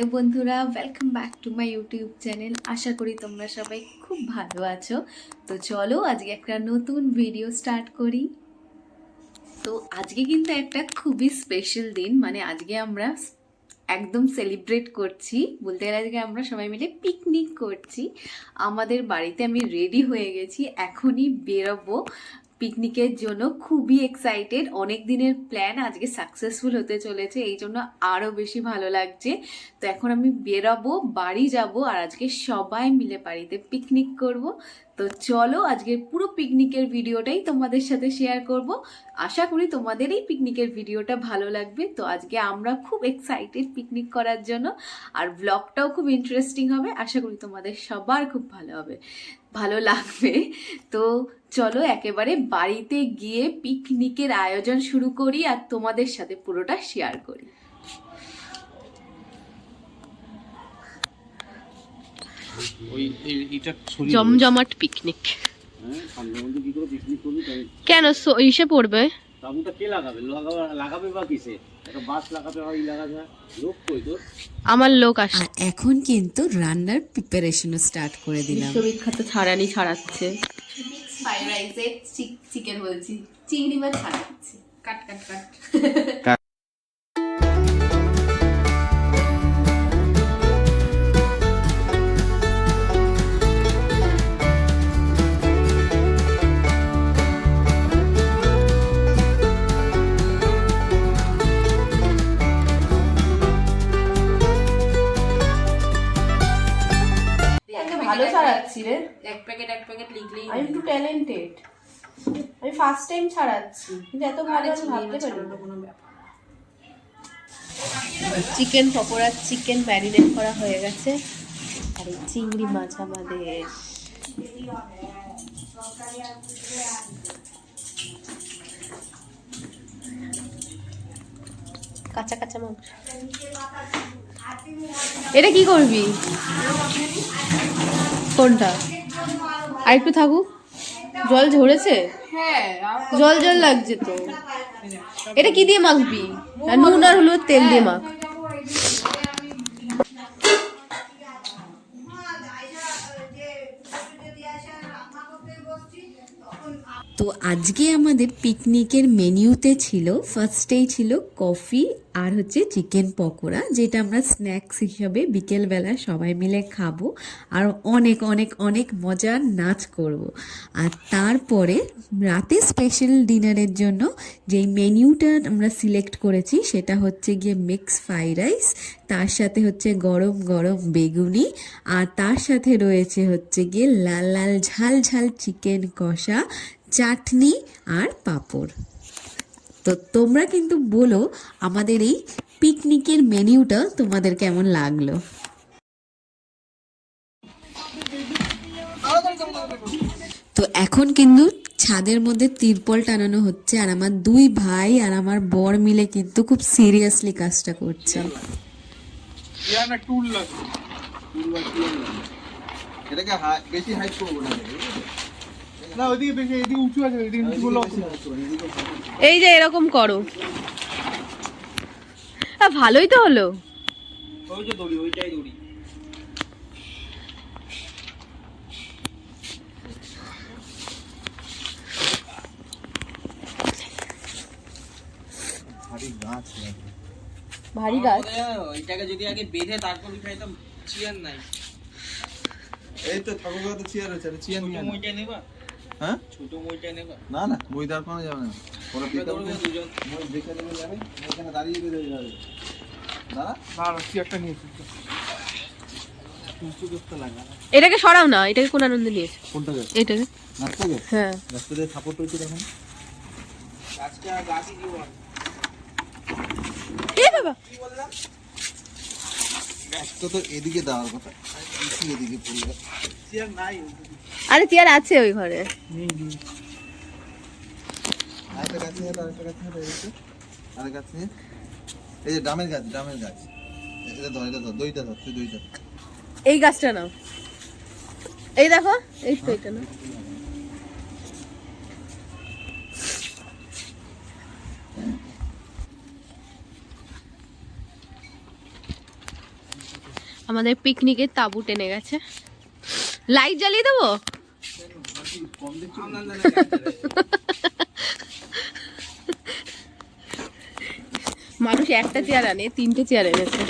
Hello বন্ধুরা, welcome back to my YouTube channel. আশা করি তোমরা সবাই খুব ভালো আছো। তো চলো আজকে একটা নতুন ভিডিও স্টার্ট করি। তো আজকে কিন্তু একটা খুবই স্পেশাল দিন, মানে আজকে আমরা একদম সেলিব্রেট করছি, বলতে গেলে আজকে আমরা সবাই মিলে পিকনিক করছি। আমাদের বাড়িতে আমি রেডি হয়ে গেছি, এখনই বেরোবো পিকনিকের জন্য। খুবই এক্সাইটেড, অনেক দিনের প্ল্যান আজকে সাকসেসফুল হতে চলেছে, এই জন্য আরও বেশি ভালো লাগছে। তো এখন আমি বেরোবো, বাড়ি যাব, আর আজকে সবাই মিলে বাড়িতে পিকনিক করব। তো চলো আজকের পুরো পিকনিকের ভিডিওটাই তোমাদের সাথে শেয়ার করব। আশা করি তোমাদের এই পিকনিকের ভিডিওটা ভালো লাগবে। তো আজকে আমরা খুব এক্সাইটেড পিকনিক করার জন্য, আর ব্লগটাও খুব ইন্টারেস্টিং হবে। আশা করি তোমাদের সবার খুব ভালো লাগবে। তো চলো একেবারে বাড়িতে গিয়ে পিকনিকের আয়োজন শুরু করি আর তোমাদের সাথে পুরোটা শেয়ার করি। জমজমাট পিকনিক। কেন ইসে পড়বে? আমার লোক আসে। এখন কিন্তু রান্নার প্রিপারেশন স্টার্ট করে দিলাম। বিশ্ববিখ্যাত ছাড়ানি ছাড়াচ্ছে, ফ্রাইড রাইসে চিকেন বলছি, চিংড়ি মাছ ছাড়াচ্ছে। কাট কাট কাট। ভালো ছাড়াচ্ছি রে, এক প্যাকেট লিখলেই আমি একটু ট্যালেন্টেড। আমি ফার্স্ট টাইম ছাড়াচ্ছি, কিন্তু এত ভালো আমি ভাবতে পারিনি। কোনো ব্যাপার। চিকেন পকোড়া, চিকেন ম্যারিনেট করা হয়ে গেছে, আর এই চিংড়ি মাছ আমাদের। কাঁচা কাঁচা মাংস। এটা কি করবি? কোনটা? আর একটু থাকুক। জল ঝরেছে? হ্যাঁ, জল জল লাগছে তো। এটা কি দিয়ে মাখবি? আর নুন আর হলুদ তেল দিয়ে মাখ। তো আজকে আমাদের পিকনিকের মেনিউতে ছিল, ফার্স্টেই ছিল কফি আর হচ্ছে চিকেন পকোড়া, যেটা আমরা স্ন্যাক্স হিসাবে বিকেলবেলা সবাই মিলে খাবো আর অনেক অনেক অনেক মজার নাচ করব। আর তারপরে রাতে স্পেশাল ডিনারের জন্য যেই মেনিউটা আমরা সিলেক্ট করেছি সেটা হচ্ছে গিয়ে মিক্স ফ্রাইড রাইস, তার সাথে হচ্ছে গরম গরম বেগুনি, আর তার সাথে রয়েছে হচ্ছে গিয়ে লাল লাল ঝাল ঝাল চিকেন কষা, চাটনি আর পাঁপড়। তো তোমরা কিন্তু বলো আমাদের এই পিকনিকের মেনিউটা তোমাদের কেমন লাগলো। তো এখন কিন্তু ছাদের মধ্যে তিরপল টানানো হচ্ছে, আর আমার দুই ভাই আর আমার বর মিলে কিন্তু খুব সিরিয়াসলি কাজটা করছে। এটাকে বেশি হাইট করবো না, না ওইদিকে বেশি, এদিকে উঁচু আছে, এদিকে নিচু করলে এই যে এরকম করো, ভালোই তো হলো। ওই যে দড়ি, ওইটাই দড়ি। ভারী গাছ। এটাকে যদি আগে বেঁধে তারপর উঠাইতাম। চেয়ার নাই, এই তো ঠাকুর তো চেয়ার আছে, চেয়ার নিয়ে মোইটা নেবা। হ্যাঁ, ছোট মোইটা নেবা। না না, মই দাঁড় করানো যাবে না, ওরা পিকআপ দুজন মই দেখে নেবে, যাবে এখানে দাঁড়িয়ে বেরিয়ে যাবে। দাঁড়া দাঁড়া, চেয়ারটা নিয়েছি উঁচু করতে লাগা। এটাকে সরাও না, এটাকে কোন আনন্দে নিয়েছে? কোনটা গাছ? এটাকে। গাছটাকে? হ্যাঁ, গাছটাতে সাপোর্ট হয়েছে তখন। গাছটা গাছই দিব। এ বাবা, কি বললাম? গাছটা তো এদিকে দেওয়ার কথা, এদিকে পড়লো। চেয়ার নাই, আরে চেয়ার আছে ওই ঘরে। আরেকটা গাছ নিয়ে, আরেকটা গাছ নিয়ে, আরেকটা গাছ নিয়ে। এই যে ডামের গাছ, ডামের গাছ। এটা ধর, এটা ধর, দইটা ধর, তুই দইটা। এই গাছটা নাও, এই দেখো, এই তো এটা না। আমাদের পিকনিকের তাঁবু টেনে গেছে। লাইট জ্বালিয়ে দেবো? মানুষ একটা চেয়ার আনে, 3টে চেয়ার এনেছে।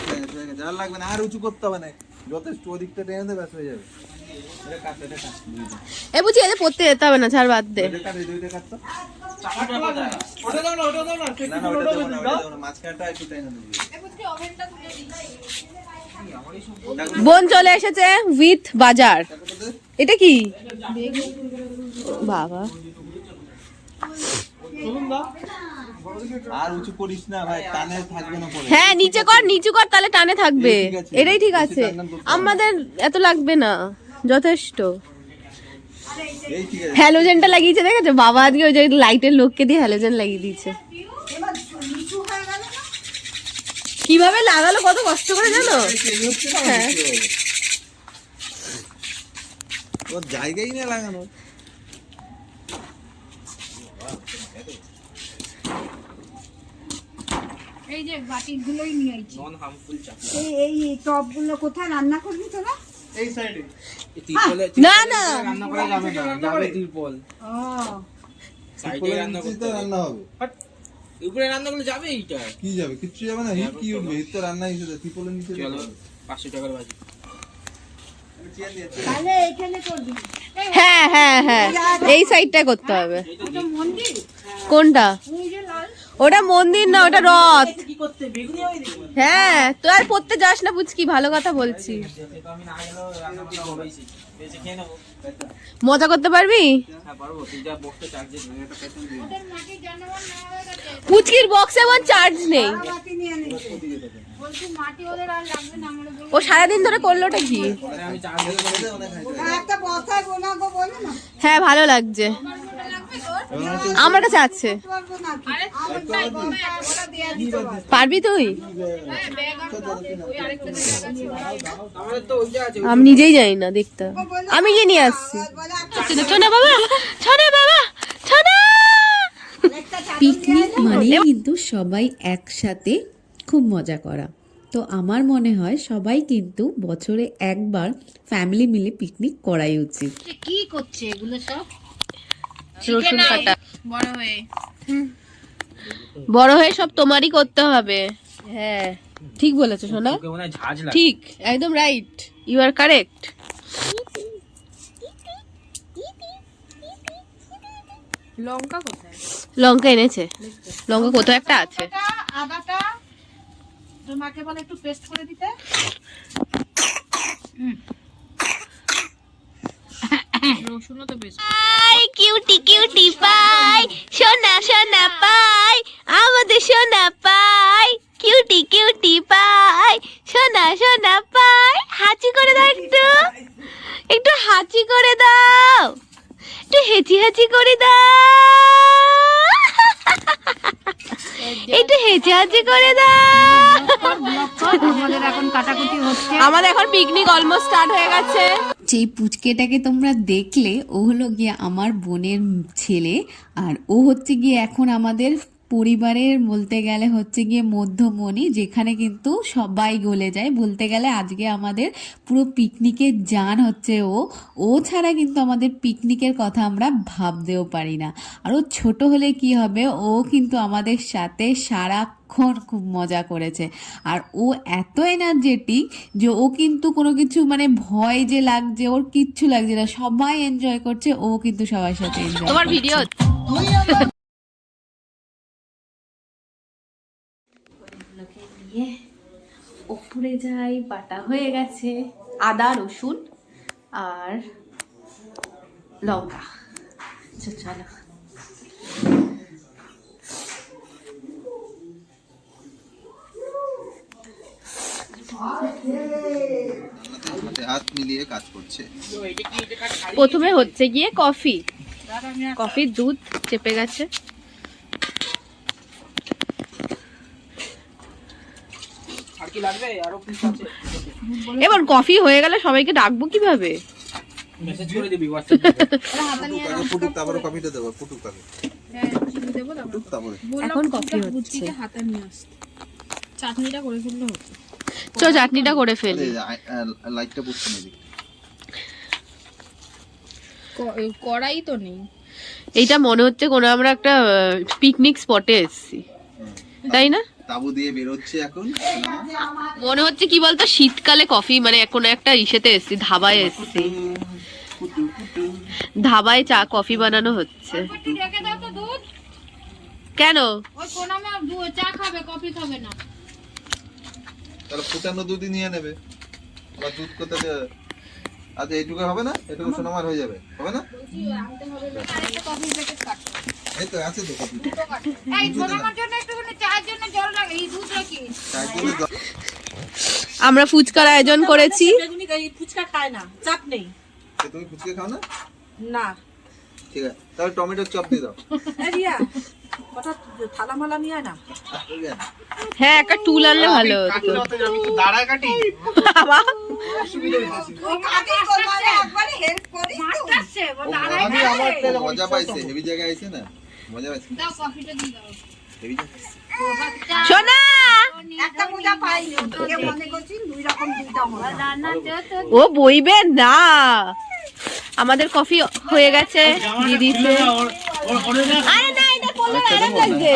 যার লাগবে না, আর উঁচু করতে হবে না, যথেষ্ট ওদিকটা টেনে দেবে, ব্যাস হয়ে যাবে। এটা কাট, এটা কাট। এ বুঝি এদের পড়তে যেতে হবে না, ছাড় বাদ দে। এটা কাট, এই দুইটা কাট তো। ওটা দাও না, ওটা দাও না। না না, ওটা দাও না, ওটা দাও না, মাঝখানটা একটু টেনে দেবে। বোন চলে এসেছে উইথ বাজার। এটা কি বাবা? আর উঁচু করিস না ভাই, টানে থাকবে না পরে। হ্যাঁ নিচে কর, নিচু কর, তাহলে টানে থাকবে। ঠিক আছে। এটাই ঠিক আছে, বেশি টান করতে হবে না। আমাদের এত লাগবে না, যথেষ্ট। এই ঠিক আছে। হ্যালোজেনটা লাগিয়েছে, দেখেছো? বাবা আজকে ওই যে লাইটের লোককে দিয়ে হ্যালোজেন লাগিয়ে দিয়েছে। কিভাবে লাগালো, কত কষ্ট করে জানো? হ্যাঁ। ওর জায়গাই না লাগানো। এই যে বাটিগুলোই নিয়ে আইছি। নন হার্মফুল চা। এই টপগুলো কোথায় রান্না করবি তোরা? এই সাইডে। না না রান্না করা যাবে না, যাবে তিরপল। ও সাইডে রান্না করতে রান্না হবে। উপরে রান্না করলে যাবে এইটা। কি যাবে? কিচ্ছু যাবে না, হিট কি উঠবে? হিট তো রান্না হিসেবে তিরপলের নিচে। চলো 500 টাকার বাজি। তাহলে এখানে করবি। হ্যাঁ হ্যাঁ হ্যাঁ, এই সাইডটা করতে হবে। ওটা মন্দির, কোনটা? ওই যে লাল। ওটা মন্দির না, ওটা রথ। হ্যাঁ, তো আর পড়তে যাস না পুচকি, ভালো কথা বলছি। মজা করতে পারবি? পুচকির বক্সে আমার চার্জ নেই। বাটি নিয়ে নে। বলছি মাটি ওদের আর লাগবে না, আমরা বলবো। ও সারাদিন ধরে করলোটা কি? একটা কথাই বোনাবো বলে না। হ্যাঁ ভালো লাগছে, আমার কাছে আছে। পারবো না কি? ওটা দেয়া দিতে পারবো। পারবি তুই? আমি নিজেই জানি না দেখতে, আমি গিয়ে নিয়ে আসছি। ছোনা বাবা, ছোনা বাবা, ছোনা। পিকনিক মানেই কিন্তু সবাই একসাথে খুব মজা করা। তো আমার মনে হয় সবাই কিন্তু বছরে একবার ফ্যামিলি মিলে পিকনিক করাই উচিত। কি করছে এগুলো সব? রসুন কাটা বড় হয়ে সব তোমারই করতে হবে। হ্যাঁ ঠিক বলেছো সোনা, ঠিক একদম রাইট, ইউ আর কারেক্ট। লঙ্কা কোথায়? লঙ্কা এনেছে, লঙ্কা কোথাও একটা আছে। আদাটা তোমাকে বলে একটু পেস্ট করে দিতে। রসুনও তো বেশ। পাই কিউটি কিউটি পাই, সোনা সোনা পাই, আমাদের সোনা পাই, কিউটি কিউটি পাই, সোনা সোনা পাই। হাঁচি করে দাও, একটু একটু হাঁচি করে দাও, একটু হেঁচি হাঁচি করে দাও, একটু হেঁচি হাঁচি করে দাও। আমাদের এখন কাটাকুটি হচ্ছে। আমাদের এখন পিকনিক অলমোস্ট স্টার্ট হয়ে গেছে। যেই পুচকেটাকে তোমরা দেখলে ও হলো গিয়ে আমার বোনের ছেলে, আর ও হচ্ছে গিয়ে এখন আমাদের পরিবারের বলতে গেলে হচ্ছে গিয়ে মধ্যমণি, যেখানে কিন্তু সবাই গলে যায়। বলতে গেলে আজকে আমাদের পুরো পিকনিকের জান হচ্ছে ও ছাড়া কিন্তু আমাদের পিকনিকের কথা আমরা ভাবতেও পারি না। আর ও ছোট হলে কি হবে, ও কিন্তু আমাদের সাথে সারাক্ষণ খুব মজা করেছে। আর ও এত এনার্জেটিক যে ও কিন্তু কোনো কিছু মানে ভয় যে লাগছে ওর কিচ্ছু লাগছে না, সবাই এনজয় করছে, ও কিন্তু সবার সাথে এনজয় তোমার ভিডিও নিয়ে ওপরে যাই। বাটা হয়ে গেছে আদা রসুন আর লঙ্কা। চলো হাত মিলিয়ে কাজ করছে। প্রথমে হচ্ছে গিয়ে কফি, কফির দুধ চেপে গেছে। এবার কফি হয়ে গেলে সবাইকে ডাকবো কিভাবে? মেসেজ করে দিবি হোয়াটসঅ্যাপে। ফুটুক তারপরে কফিটা দেবো, ফুটুক তারপরে। ফুটুক তারপরে। এখন কফি হচ্ছে। হাতে নিয়ে আসতে চাটনিটা করে ফেললে হতো। চ চাটনিটা করে ফেলি। লাইটটা বুঝতে নেই। কড়াই তো নেই। এইটা মনে হচ্ছে কোনো আমরা একটা পিকনিক স্পটে এসেছি, তাই না? তাবু দিয়ে বেরোচ্ছে এখন। মনে হচ্ছে কি বলতো শীতকালে কফি মানে কোনো একটা ইসেতে এসেছি, ধাবায় এসেছি। ধাবায় চা কফি বানানো হচ্ছে। রেখে দাও তো দুধ। কেন? ওই কোনামে চা খাবে, কফি খাবে না। তাহলে ফুটানো দুধই নিয়ে নেবে। আবার দুধ কোথায় দেবে? আচ্ছা এইটুকু হবে না? এটুকু সোনামার হয়ে যাবে, হবে না? আনতে হবে না, আরেকটা কফি প্যাকেট কাটো। এই তো আছে তো কফি। এই সোনামার জন্য একটুখানি চায়ের জন্য জল রাখি, এই দুধ রাখি। চাই করে দাও। আমরা ফুচকার আয়োজন করেছি। ফুচকা খায় না, চাপ নেই। তুমি ফুচকা খাও না? না ঠিক আছে, তাহলে টমেটোর চপ দিয়ে দাও। রিয়া কটা থালা মালা নিয়ে আয় না। হ্যাঁ একটা টুল আনলে ভালো হতো। দাঁড়ায় কাটি। মাস্টারছে, বলে আড়াই আমি আমার মজা পাইছে, হেভি জায়গায় আইছে না, মজা পাইছে। দাও কফিটা দিয়ে দাও। হেভি জায়গায়। সোনা একটা পূজা পাইনি, তোকে মনে করছি দুই রকম দুইটা মজা। রান্নাতে তো ও বইবে না। আমাদের কফি হয়ে গেছে, দিয়ে দিচ্ছে। আরে না এটা করলে না, আরাম লাগছে।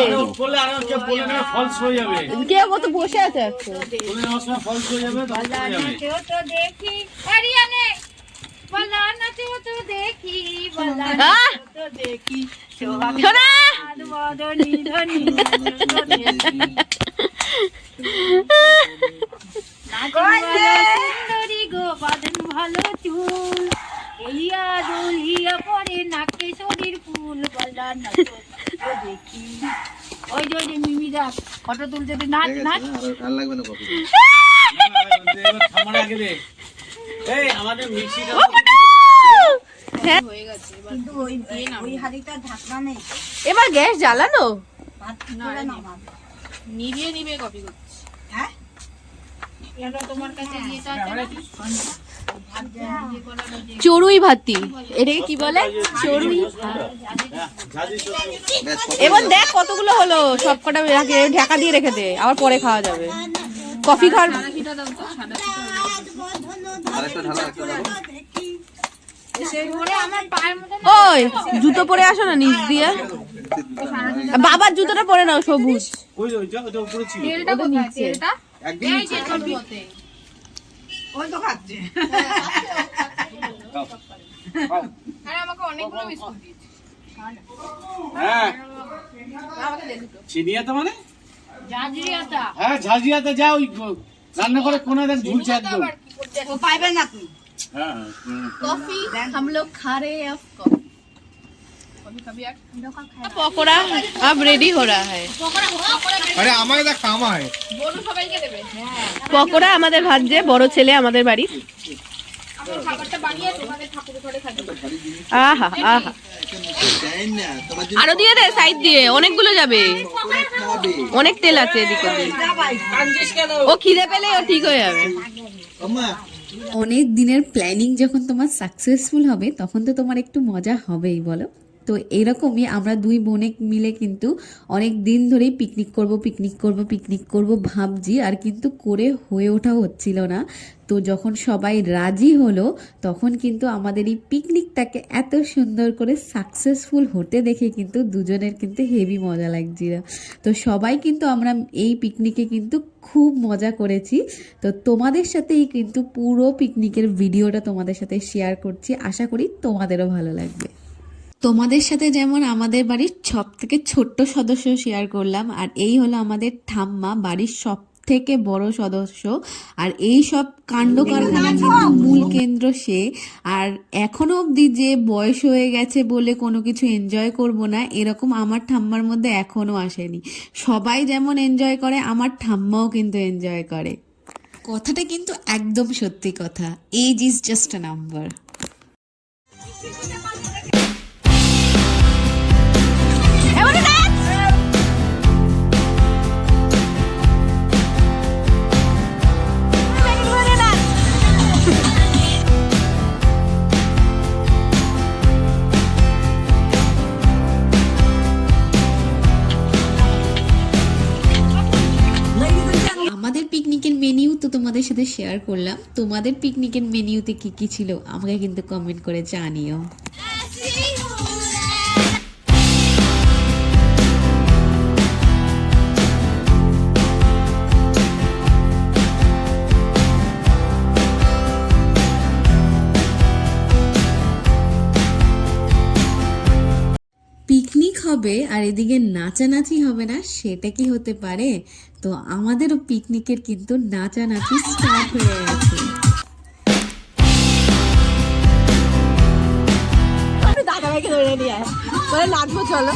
কে ও তো বসে আছে এখন। নাচেও তো দেখি, আরিয়ানে বলা নাচেও তো দেখি, বলা আহ! নাচেও তো দেখি, সোহাগ সোনা বদনি ধনি নাচেও তো দেখি। সুন্দরী গো বাঁধন ভালো চুল, এলিয়া দুলিয়া পরে নাকে শরীর ফুল, বলা নাচেও তো দেখি। ওই যে মিমিরা ফটো তুলছে, নাচ ঠিক নাচ। আছে না? আর লাগবে না কফি। হয়ে গেছে এবার। কিন্তু ওই হাড়িটা ঢাকনা নেই, এবার গ্যাস জ্বালানো। ভাত করে নামাবে। নিভিয়ে নিভিয়ে কপি করছি। হ্যাঁ এটা তোমার কাছে যেটা আছে না, ভাত দিয়ে নিজে করা নিজে। চড়ুই ভাতি, এটাকে কি বলে? চড়ুই। ব্যাস, এবার দেখ কতগুলো হলো, সব কটা ঢাকা দিয়ে রেখে দে, আবার পরে খাওয়া যাবে। কফি খাওয়ার সাদা দাও তো, সাদা আরেকটা ঢালা, একটা ঢালা। ওরে আমার পায়ের মধ্যে না। ওই জুতো পরে আসো না নিচ দিয়ে। বাবার জুতোটা পরে নাও সবুজ। তেলটা কোথায়? তেলটা একদিন এই যে কপিতে। ওই তো খাচ্ছে। আরে আমাকে অনেকগুলো বিস্কুট দিয়েছে। হ্যাঁ আমাকে দে দুটো। চিনিয়াতে মানে জাজরি আটা। হ্যাঁ ঝাঁঝিয়াতে যা ওই রান্না করে কোনে দেখ ঝুলছে একদম। আবার কি করতে ও পাইবে না তুই। হ্যাঁ कॉफी हम लोग खा रहे हैं अब कॉफी। कभी कभी यार धोखा खाए। পকোড়া अब रेडी हो रहा है। পকোড়া পকোড়া আরে আমায় দা খামায়। বড় সবাইকে দেবে। হ্যাঁ। পকোড়া আমাদের ভাজছে বড় ছেলে আমাদের বাড়ির। আমার খাবারটা বানিয়ে তোমাদের ঠাকুরের ঘরে খাবে। আহা আহা, দেন না, তোমার জন্য আরো দিয়ে দে সাইড দিয়ে, অনেকগুলো যাবে, খাবে। অনেক তেল আছে এদিকে। যা ভাই ও খিদে পেলে ও ঠিক হয়ে যাবে। আম্মা অনেক দিনের প্ল্যানিং যখন তোমার সাকসেসফুল হবে তখন তো তোমার একটু মজা হবেই বলো। তো এরকমই আমরা দুই বোনে মিলে কিন্তু অনেক দিন ধরেই পিকনিক করব ভাবছি, আর কিন্তু করে হয়ে ওঠা হচ্ছিল না। তো যখন সবাই রাজি হলো তখন কিন্তু আমাদের এই পিকনিকটাকে এত সুন্দর করে সাকসেসফুল হতে দেখে কিন্তু দুজনের কিন্তু হেভি মজা লাগছিল। তো সবাই কিন্তু আমরা এই পিকনিকে কিন্তু খুব মজা করেছি। তো তোমাদের সাথেই কিন্তু পুরো পিকনিকের ভিডিওটা তোমাদের সাথে শেয়ার করছি, আশা করি তোমাদেরও ভালো লাগবে। তোমাদের সাথে যেমন আমাদের বাড়ির সব থেকে ছোট্ট সদস্য শেয়ার করলাম, আর এই হলো আমাদের ঠাম্মা, বাড়ির সব থেকে বড় সদস্য, আর এই সব কাণ্ড কারখানা কিন্তু মূল কেন্দ্র সে। আর এখনো অবধি যে বয়স হয়ে গেছে বলে কোনো কিছু এনজয় করব না এরকম আমার ঠাম্মার মধ্যে এখনো আসেনি। সবাই যেমন এনজয় করে আমার ঠাম্মাও কিন্তু এনজয় করে। কথাটা কিন্তু একদম সত্যি কথা, age is just a number. আমাদের পিকনিকের মেনিউ তো তোমাদের সাথে শেয়ার করলাম। তোমাদের পিকনিকের মেনিউতে কি কি ছিল আমাকে কিন্তু কমেন্ট করে জানিও। পিকনিক হবে আর এদিকে নাচানাচি হবে না, সেটা কি হতে পারে? তো আমাদেরও পিকনিকের কিন্তু নাচানাচি স্টার্ট হয়ে গেছে। দাদাভাইকে ধরে নিয়ে আয়, বলে নাচবো চলো।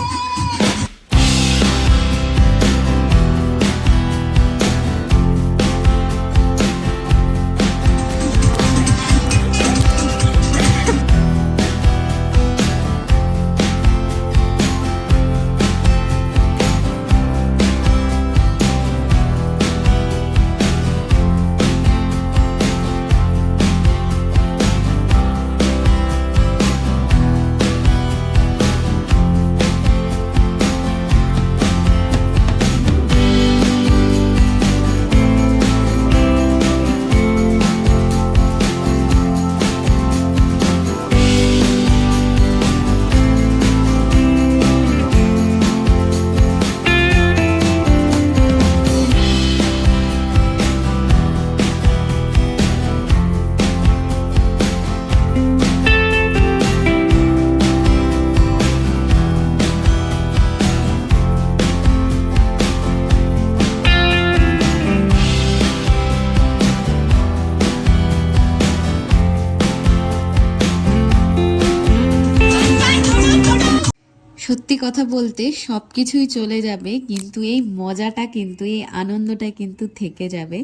সত্যি কথা বলতে সব কিছুই চলে যাবে, কিন্তু এই মজাটা কিন্তু, এই আনন্দটা কিন্তু থেকে যাবে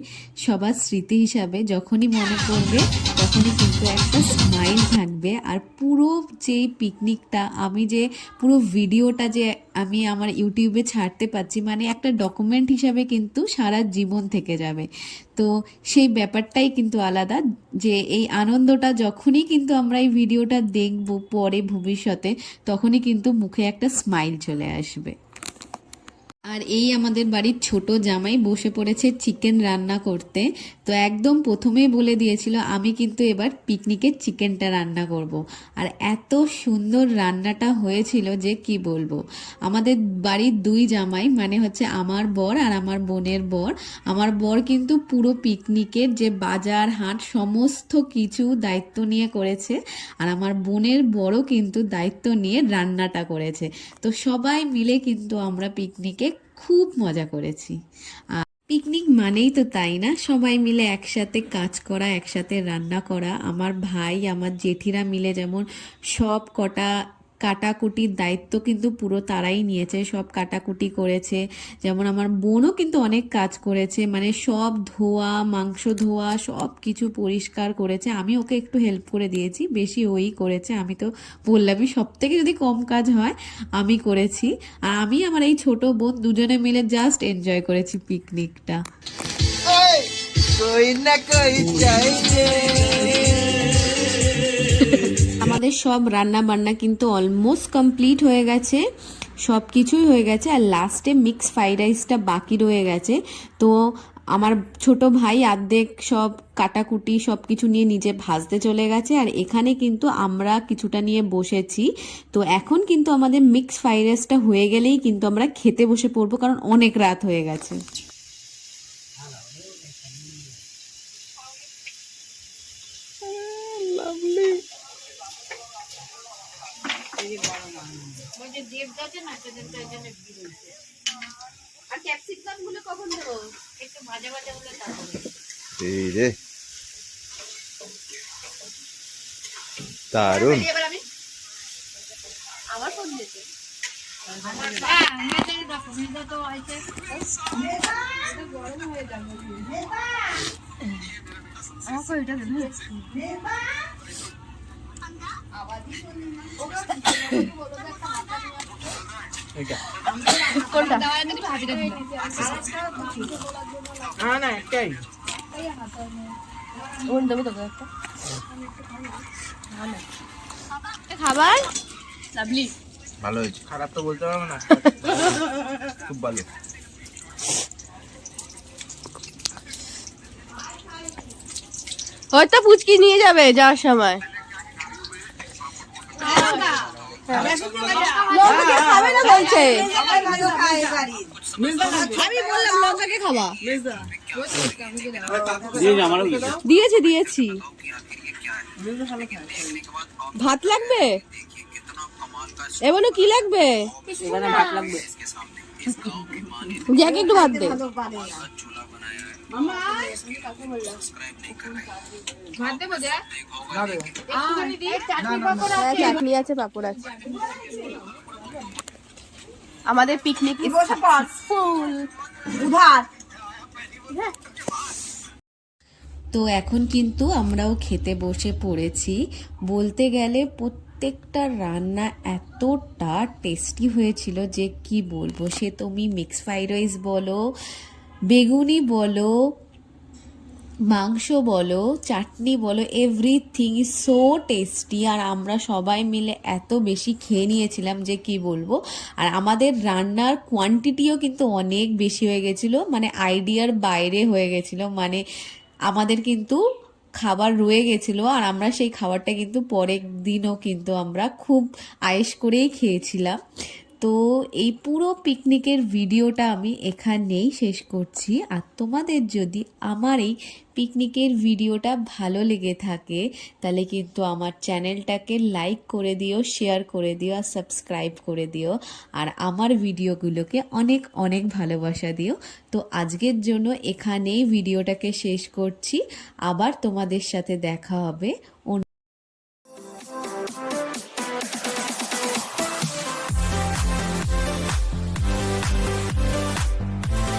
সবার স্মৃতি হিসাবে। যখনই মনে পড়বে তখনই কিন্তু একটা স্মাইল থাকবে। আর পুরো যে পিকনিকটা, আমি যে পুরো ভিডিওটা যে আমি আমার ইউটিউবে ছাড়তে পারছি, মানে একটা ডকুমেন্ট হিসাবে কিন্তু সারা জীবন থেকে যাবে। তো সেই ব্যাপারটাই কিন্তু আলাদা, যে এই আনন্দটা যখনই কিন্তু আমরা এই ভিডিওটা দেখব পরে ভবিষ্যতে, তখনই কিন্তু মুখে একটা স্মাইল চলে আসবে। আর এই আমাদের বাড়ির ছোট জামাই বসে পড়েছে চিকেন রান্না করতে। তো একদম প্রথমেই বলে দিয়েছিল আমি কিন্তু এবার পিকনিকের চিকেনটা রান্না করব। আর এত সুন্দর রান্নাটা হয়েছিল যে কি বলবো। আমাদের বাড়ির দুই জামাই, মানে হচ্ছে আমার বর আর আমার বোনের বর, আমার বর কিন্তু পুরো পিকনিকের যে বাজার হাট সমস্ত কিছু দায়িত্ব নিয়ে করেছে, আর আমার বোনের বড়ও কিন্তু দায়িত্ব নিয়ে রান্নাটা করেছে। তো সবাই মিলে কিন্তু আমরা পিকনিকে খুব মজা করেছি। আর পিকনিক মানেই তো তাই না, সবাই মিলে একসাথে কাজ করা, একসাথে রান্না করা। আমার ভাই আমার জেঠিরা মিলে যেমন সব কটা কাটাকুটির দায়িত্ব কিন্তু পুরো তারাই নিয়েছে, সব কাটাকুটি করেছে। যেমন আমার বোনও কিন্তু অনেক কাজ করেছে, মানে সব ধোয়া, মাংস ধোয়া, সব কিছু পরিষ্কার করেছে। আমি ওকে একটু হেল্প করে দিয়েছি, বেশি ওই করেছে। আমি তো বললামই সব থেকে যদি কম কাজ হয় আমি করেছি। আর আমি আমার এই ছোট বোন দুজনে মিলে জাস্ট এনজয় করেছি পিকনিকটা। আমাদের সব রান্না বান্না কিন্তু অলমোস্ট কমপ্লিট হয়ে গেছে, সব কিছুই হয়ে গেছে। আর লাস্টে মিক্স ফ্রাইড রাইসটা বাকি রয়ে গেছে। তো আমার ছোট ভাই অর্ধেক সব কাটাকুটি সব কিছু নিয়ে নিজে ভাজতে চলে গেছে, আর এখানে কিন্তু আমরা কিছুটা নিয়ে বসেছি। তো এখন কিন্তু আমাদের মিক্স ফ্রাইড রাইসটা হয়ে গেলেই কিন্তু আমরা খেতে বসে পড়বো, কারণ অনেক রাত হয়ে গেছে। আর ক্যাপসিকাম গুলো কখন দেবো? একটু ভাজা ভাজা হলে তারপরে। এই রে দারুণ। এবার আমি আমার ফোন দিতে গরম হয়ে যাবে। আমাকে ওইটা দেন। খাবার ভালো হয়েছে, খারাপ তো বলতে পারবো না, খুব ভালো। হয়তো পুচকি নিয়ে যাবে যাওয়ার সময়। লঙ্কা খাবে না বলছে। আমি বললাম লঙ্কাকে খাওয়া। দিয়েছি দিয়েছি। ভাত লাগবে? এমনও কি লাগবে? জ্যাকে একটু ভাত দে। হ্যাঁ, চাটনি আছে, পাপড় আছে। আমাদের পিকনিক ফুল। তো এখন কিন্তু আমরাও খেতে বসে পড়েছি। বলতে গেলে প্রত্যেকটা রান্না এতটা টেস্টি হয়েছিল যে কি বলবো। সে তুমি মিক্স ফ্রাইড রাইস বলো, বেগুনি বলো, মাংস বলো, চাটনি বলো, এভরিথিং ইজ সো টেস্টি। আর আমরা সবাই মিলে এত বেশি খেয়ে নিয়েছিলাম যে কি বলবো। আর আমাদের রান্নার কোয়ান্টিটিও কিন্তু অনেক বেশি হয়ে গেছিলো, মানে আইডিয়ার বাইরে হয়ে গেছিলো। মানে আমাদের কিন্তু খাবার রয়ে গেছিলো আর আমরা সেই খাবারটা কিন্তু পরের দিনও কিন্তু আমরা খুব আয়েশ করেই খেয়েছিলাম। তো এই পুরো পিকনিকের ভিডিওটা আমি এখানেই শেষ করছি। আর তোমাদের যদি আমার এই পিকনিকের ভিডিওটা ভালো লেগে থাকে তাহলে কিন্তু আমার চ্যানেলটাকে লাইক করে দিও, শেয়ার করে দিও আর সাবস্ক্রাইব করে দিও। আর আমার ভিডিওগুলোকে অনেক অনেক ভালোবাসা দিও। তো আজকের জন্য এখানেই ভিডিওটাকে শেষ করছি। আবার তোমাদের সাথে দেখা হবে